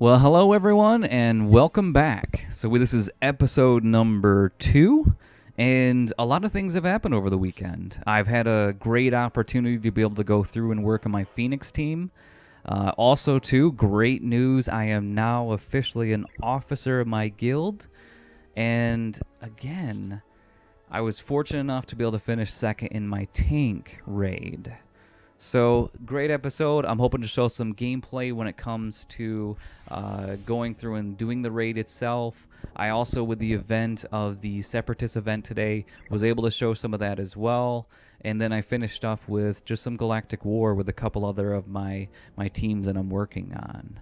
Well, hello everyone, and welcome back. So this is episode number 2, and a lot of things have happened over the weekend. I've had a great opportunity to be able to go through and work on my Phoenix team. Also, too, great news, I am now officially an officer of my guild, and again, I was fortunate enough to be able to finish second in my tank raid. So, great episode. I'm hoping to show some gameplay when it comes to going through and doing the raid itself. I also, with the event of the Separatist Event today, was able to show some of that as well. And then I finished up with just some Galactic War with a couple other of my teams that I'm working on.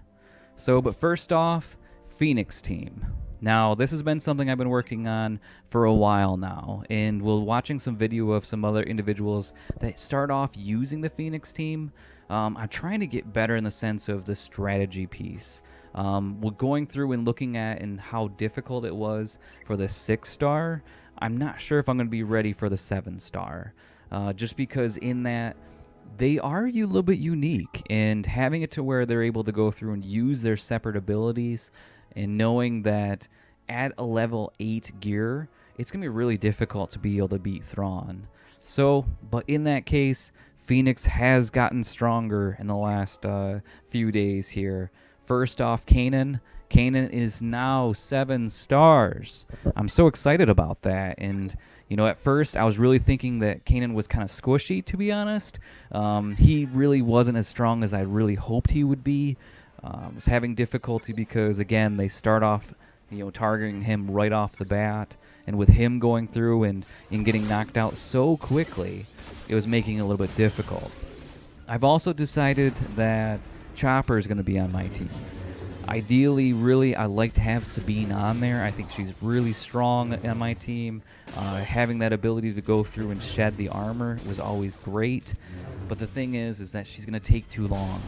So, but first off, Phoenix team. Now, this has been something I've been working on for a while now, and we're watching some video of some other individuals that start off using the Phoenix team. I'm trying to get better in the sense of the strategy piece. We're going through and looking at and how difficult it was for the 6-star. I'm not sure if I'm going to be ready for the 7-star, just because in that they are a little bit unique, and having it to where they're able to go through and use their separate abilities, and knowing that at a level 8 gear, it's going to be really difficult to be able to beat Thrawn. So, but in that case, Phoenix has gotten stronger in the last few days here. First off, Kanan. Kanan is now 7 stars. I'm so excited about that. And, you know, at first I was really thinking that Kanan was kind of squishy, to be honest. He really wasn't as strong as I really hoped he would be. Was having difficulty because, again, they start off, targeting him right off the bat, and with him going through and getting knocked out so quickly, it was making it a little bit difficult. I've also decided that Chopper is going to be on my team. Ideally, really, I like to have Sabine on there. I think she's really strong on my team. Having that ability to go through and shed the armor was always great, but the thing is that she's going to take too long.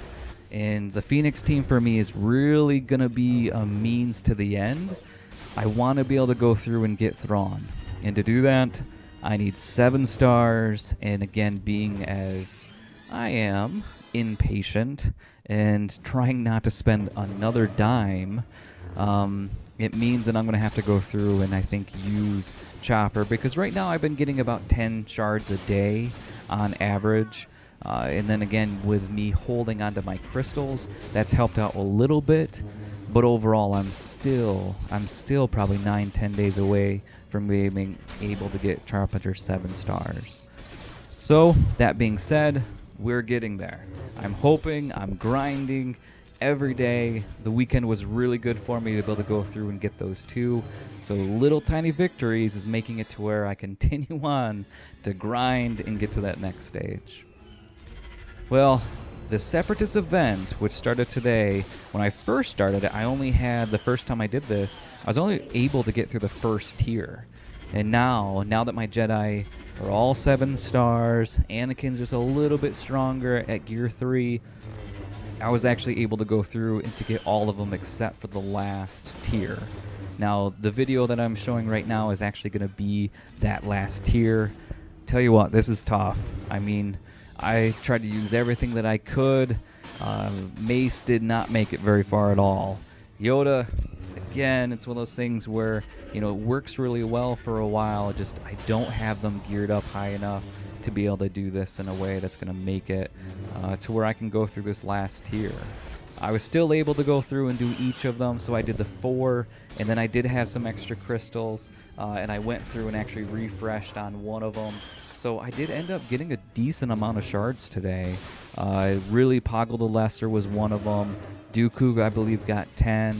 And the Phoenix team for me is really going to be a means to the end. I want to be able to go through and get Thrawn. And to do that, I need 7 stars. And again, being as I am impatient and trying not to spend another dime, it means that I'm going to have to go through and I think use Chopper. Because right now I've been getting about 10 shards a day on average. And then again, with me holding onto my crystals, that's helped out a little bit. But overall, I'm still probably 9-10 days away from being able to get Charpenter 7 stars. So, that being said, we're getting there. I'm hoping, I'm grinding every day. The weekend was really good for me to be able to go through and get those 2. So little tiny victories is making it to where I continue on to grind and get to that next stage. Well, the Separatist Event, which started today, when I first started it, I only had, the first time I did this, I was only able to get through the first tier. And now that my Jedi are all 7 stars, Anakin's just a little bit stronger at Gear 3, I was actually able to go through and to get all of them except for the last tier. Now, the video that I'm showing right now is actually going to be that last tier. Tell you what, this is tough. I mean, I tried to use everything that I could. Mace did not make it very far at all. Yoda, again, it's one of those things where, it works really well for a while. Just I don't have them geared up high enough to be able to do this in a way that's going to make it to where I can go through this last tier. I was still able to go through and do each of them, so I did the 4, and then I did have some extra crystals, and I went through and actually refreshed on one of them. So I did end up getting a decent amount of shards today. Really, Poggle the Lesser was one of them. Dooku, I believe, got 10.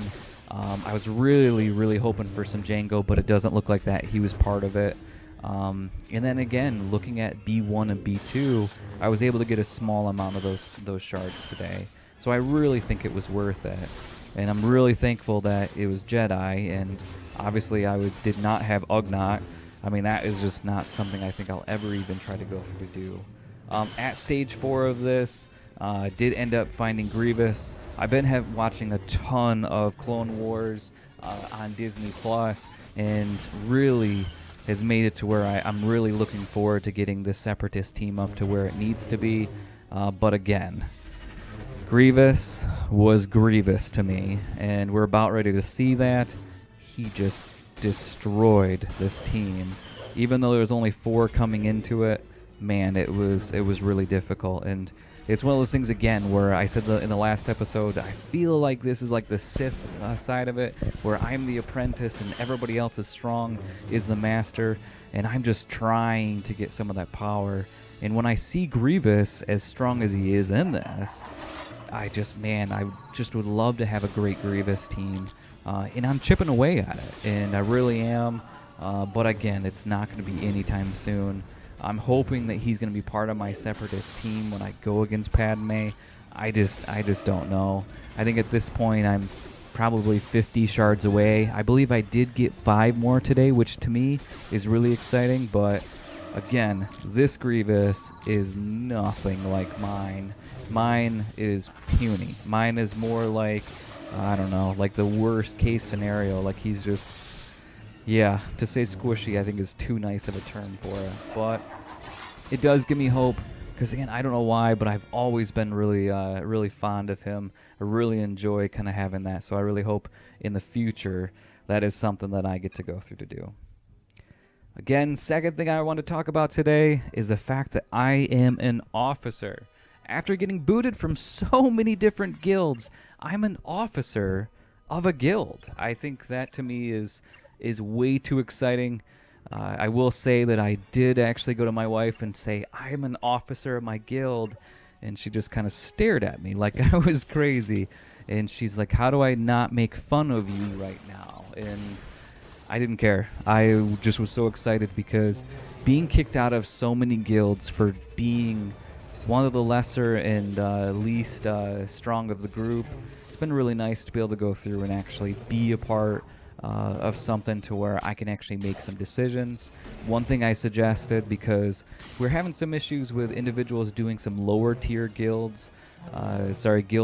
I was really hoping for some Jango, but it doesn't look like that he was part of it. And then again, looking at B1 and B2, I was able to get a small amount of those shards today. So I really think it was worth it. And I'm really thankful that it was Jedi, and obviously I did not have Ugnaught. I mean, that is just not something I think I'll ever even try to go through to do. At stage 4 of this, did end up finding Grievous. I've been watching a ton of Clone Wars on Disney Plus, and really has made it to where I'm really looking forward to getting this Separatist team up to where it needs to be. But again, Grievous was Grievous to me, and we're about ready to see that. He just destroyed this team. Even though there was only 4 coming into it, man, it was really difficult. And it's one of those things, again, where I said in the last episode, I feel like this is like the Sith side of it, where I'm the apprentice and everybody else is strong, is the master, and I'm just trying to get some of that power. And when I see Grievous as strong as he is in this, I just would love to have a great Grievous team. And I'm chipping away at it, and I really am. But again, it's not going to be anytime soon. I'm hoping that he's going to be part of my Separatist team when I go against Padme. I just don't know. I think at this point I'm probably 50 shards away. I believe I did get 5 more today, which to me is really exciting. But again, this Grievous is nothing like mine. Mine is puny. Mine is more like, I don't know, like the worst case scenario. Like he's just, yeah, to say squishy I think is too nice of a term for it. But it does give me hope, because again, I don't know why, but I've always been really fond of him. I really enjoy kind of having that. So I really hope in the future that is something that I get to go through to do. Again, second thing I want to talk about today is the fact that I am an officer. After getting booted from so many different guilds, I'm an officer of a guild. I think that to me is way too exciting. I will say that I did actually go to my wife and say, I'm an officer of my guild. And she just kind of stared at me like I was crazy. And she's like, how do I not make fun of you right now? And I didn't care. I just was so excited because being kicked out of so many guilds for being one of the lesser and least strong of the group, it's been really nice to be able to go through and actually be a part of something to where I can actually make some decisions. One thing I suggested, because we're having some issues with individuals doing some lower tier guild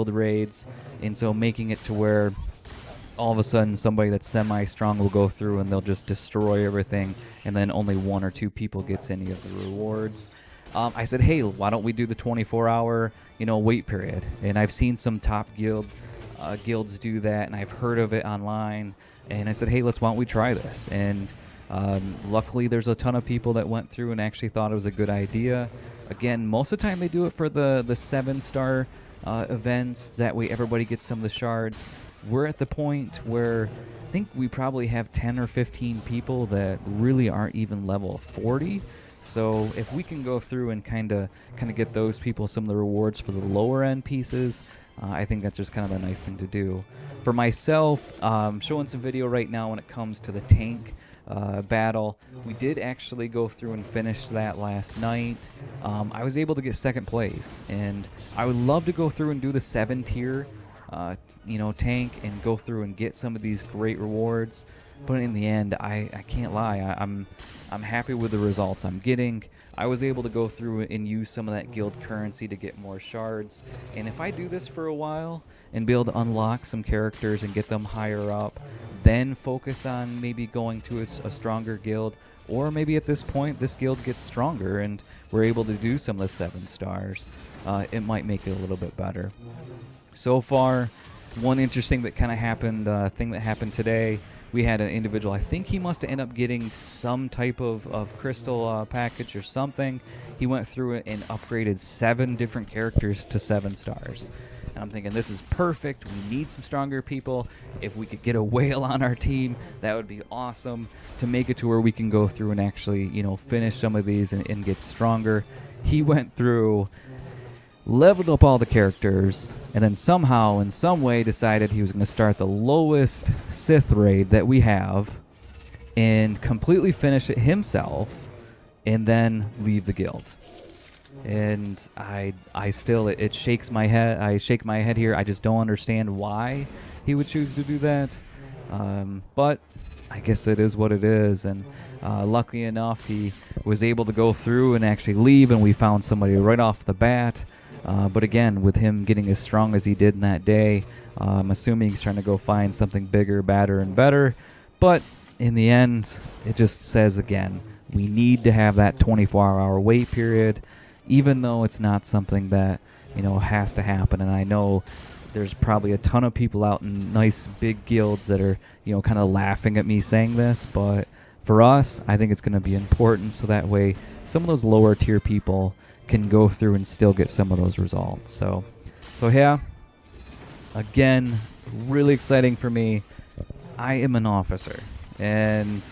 raids, and so making it to where all of a sudden somebody that's semi-strong will go through and they'll just destroy everything, and then only 1 or 2 people gets any of the rewards. I said, hey, why don't we do the 24-hour, wait period? And I've seen some top guilds do that, and I've heard of it online. And I said, hey, why don't we try this? And luckily, there's a ton of people that went through and actually thought it was a good idea. Again, most of the time they do it for the 7-star events. That way, everybody gets some of the shards. We're at the point where I think we probably have 10 or 15 people that really aren't even level 40. So if we can go through and kind of get those people some of the rewards for the lower end pieces, I think that's just kind of a nice thing to do. For myself, I'm showing some video right now when it comes to the tank battle. We did actually go through and finish that last night. I was able to get 2nd place, and I would love to go through and do the 7-tier tank and go through and get some of these great rewards. But in the end, I can't lie. I'm happy with the results I'm getting. I was able to go through and use some of that guild currency to get more shards. And if I do this for a while and be able to unlock some characters and get them higher up, then focus on maybe going to a stronger guild, or maybe at this point this guild gets stronger and we're able to do some of the 7 stars, it might make it a little bit better. So far, one interesting that kind of happened, thing that happened today, we had an individual, I think he must have ended up getting some type of crystal package or something. He went through it and upgraded 7 different characters to 7 stars. And I'm thinking, this is perfect. We need some stronger people. If we could get a whale on our team, that would be awesome to make it to where we can go through and actually, finish some of these and get stronger. He went through, leveled up all the characters, and then somehow, in some way, decided he was going to start the lowest Sith raid that we have and completely finish it himself and then leave the guild. And I still, it shakes my head. I shake my head here. I just don't understand why he would choose to do that. But I guess it is what it is. And luckily enough, he was able to go through and actually leave, and we found somebody right off the bat. But again, with him getting as strong as he did in that day, I'm assuming he's trying to go find something bigger, badder, and better. But in the end, it just says again, we need to have that 24-hour wait period, even though it's not something that has to happen. And I know there's probably a ton of people out in nice big guilds that are, kind of laughing at me saying this, but for us, I think it's going to be important, so that way some of those lower tier people can go through and still get some of those results. So yeah, again, really exciting for me. I am an officer, and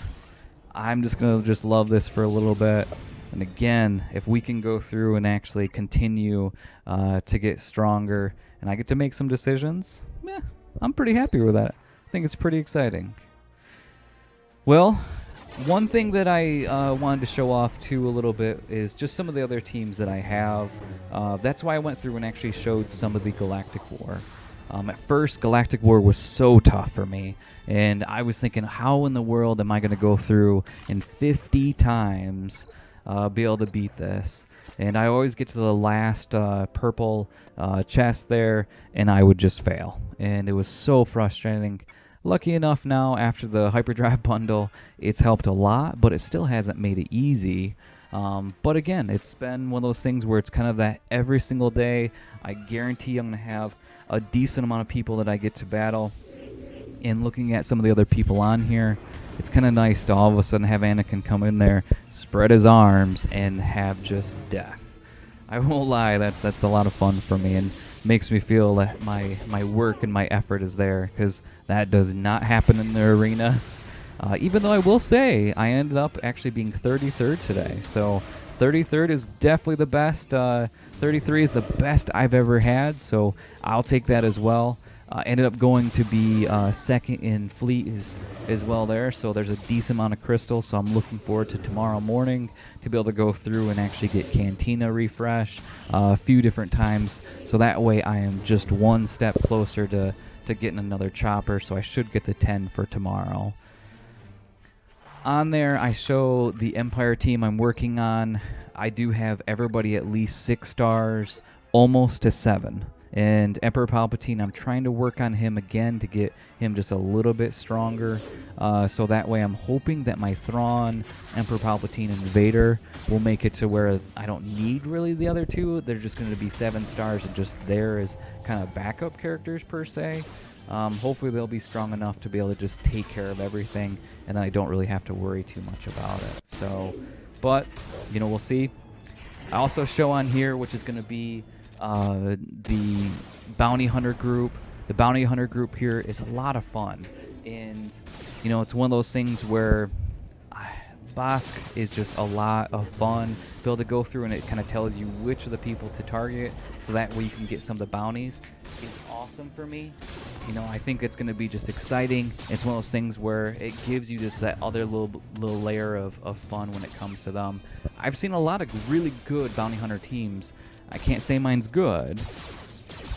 I'm just going to love this for a little bit. And again, if we can go through and actually continue to get stronger, and I get to make some decisions, I'm pretty happy with that. I think it's pretty exciting. Well, one thing that I wanted to show off too a little bit is just some of the other teams that I have. That's why I went through and actually showed some of the Galactic War. At first, Galactic War was so tough for me, and I was thinking, how in the world am I going to go through and 50 times be able to beat this? And I always get to the last purple chest there, and I would just fail. And it was so frustrating. Lucky enough now, after the Hyperdrive bundle, it's helped a lot, but it still hasn't made it easy. But again, it's been one of those things where it's kind of that every single day. I guarantee I'm going to have a decent amount of people that I get to battle. And looking at some of the other people on here, it's kind of nice to all of a sudden have Anakin come in there, spread his arms, and have just death. I won't lie, that's a lot of fun for me, and makes me feel that my work and my effort is there, because that does not happen in the arena. Even though I will say I ended up actually being 33rd today, so 33rd is definitely the best. 33 is the best I've ever had, so I'll take that as well. Ended up going to be second in fleet as well there, so there's a decent amount of crystals, so I'm looking forward to tomorrow morning to be able to go through and actually get Cantina refresh a few different times, so that way I am just one step closer to getting another chopper, so I should get the 10 for tomorrow. On there, I show the Empire team I'm working on. I do have everybody at least 6 stars, almost to 7. And Emperor Palpatine, I'm trying to work on him again to get him just a little bit stronger. So that way I'm hoping that my Thrawn, Emperor Palpatine, and Vader will make it to where I don't need really the other two. They're just going to be 7 stars and just there as kind of backup characters per se. Hopefully they'll be strong enough to be able to just take care of everything, and then I don't really have to worry too much about it. So, but, we'll see. I also show on here, which is going to be the Bounty Hunter group. The Bounty Hunter group here is a lot of fun, and, it's one of those things where Bosk is just a lot of fun. Be able to go through and it kind of tells you which of the people to target, so that way you can get some of the bounties. Is awesome for me. I think it's going to be just exciting. It's one of those things where it gives you just that other little layer of fun when it comes to them. I've seen a lot of really good Bounty Hunter teams. I can't say mine's good,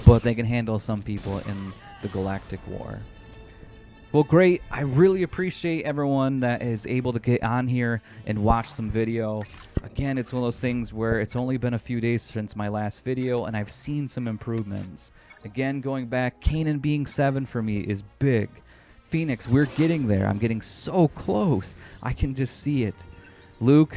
but they can handle some people in the Galactic War. Well, great. I really appreciate everyone that is able to get on here and watch some video. Again, it's one of those things where it's only been a few days since my last video, and I've seen some improvements. Again, going back, Kanan being 7 for me is big. Phoenix, we're getting there. I'm getting so close. I can just see it. Luke,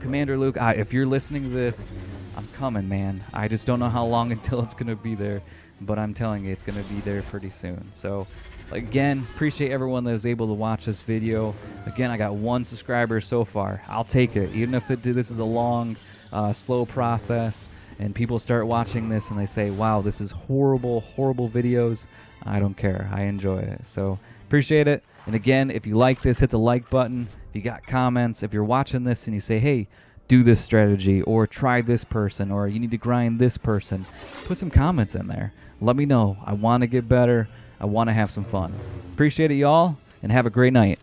Commander Luke, if you're listening to this, I'm coming, man. I just don't know how long until it's going to be there, but I'm telling you, it's going to be there pretty soon. So, again, appreciate everyone that was able to watch this video. Again, I got 1 subscriber so far. I'll take it. Even if this is a long, slow process, and people start watching this and they say, wow, this is horrible, horrible videos, I don't care. I enjoy it. So, appreciate it. And again, if you like this, hit the like button. If you got comments, if you're watching this and you say, hey, do this strategy, or try this person, or you need to grind this person, put some comments in there. Let me know. I want to get better. I want to have some fun. Appreciate it, y'all, and have a great night.